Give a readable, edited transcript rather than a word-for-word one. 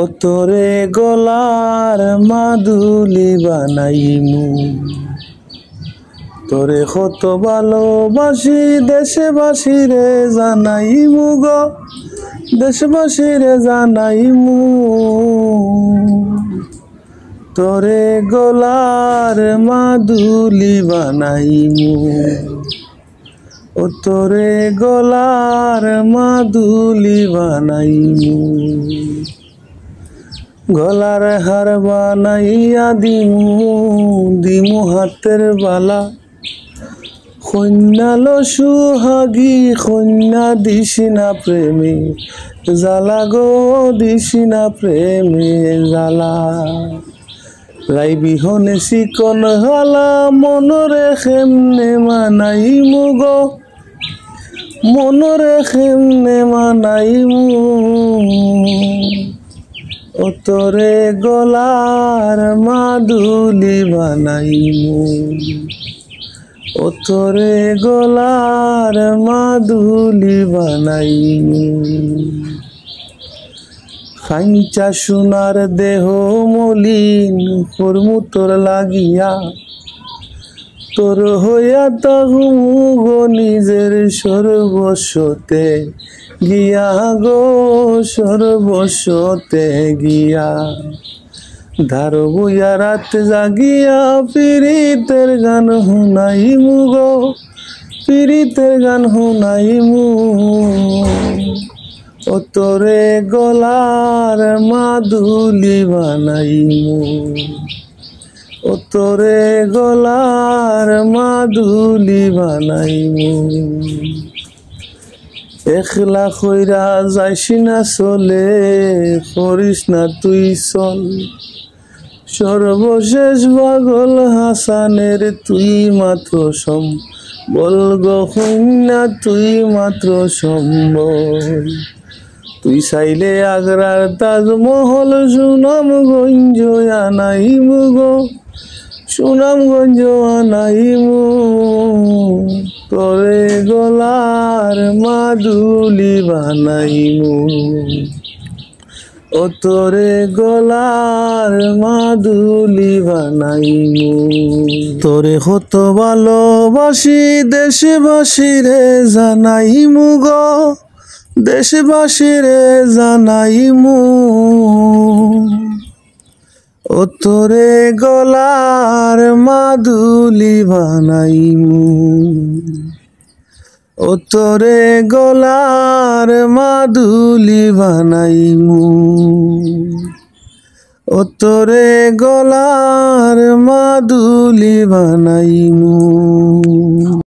ও তোরে গলার মাদুলি বানাইমু, তোরে কত ভালোবাসি দেশবাসীরে জানাইমু গো, দেশবাসীরে জানাইমু। তোরে গলার মাদুলি বানাইমু, ও তোরে গলার মাদুলি বানাইমু। গলার হার বানাইয়া দিমু, দিমু হাতের বালা, কন্যালো সুহাগী কন্যা দিছি না প্রেমে জ্বালা গো, দিছি না প্রেমে জ্বালা। লাই বিহনে চিকন হালা মনরে কেমনে মানাইমু গো, মনরে কেমনে মানাইমু। ও তোরে গলার মাদুলি বানাইমু, ও তোরে গলার মাদুলি বানাইমু। খাইচা সোনার দেহ মলিন করমু তোর লাগিয়া, তোর হইয়া তাহুমু গো নিজের সর্বস্বতে গিয়া গো, সর্বস্বতে গিয়া। ধার বইয়া রাত জাগিয়া পীড়িতের গান শুনাইমু গো, পীড়িতের গান শুনাইমু। ও তোরে গলার মাদুলি বানাইমু, ও তোরে গলার মাদুলি বানাইমু। একলা কইরা যাইছি না চলে, করিস না তুই চল, সর্বশেষ পাগল হাসানের তুই মাত্র সম্বল গো কন্যা, তুই মাত্র সম্বল। তুই চাইলে আগ্রার তাজমহল সুনামগঞ্জ আনাইমু গো, সুনামগঞ্জ আনাইমু। তোরে গলার মাদুলি বানাইমু, ও তোরে গলার মাদুলি বানাইমু। তোরে কত ভালোবাসি দেশবাসীরে জানাইমু গো, দেশবাসীরে জানাইমু। ও তোরে গলার মাদুলি বানাইমু, ও তোরে গলার মাদুলি বানাইমু, ও তোরে গলার মাদুলি বানাইমু।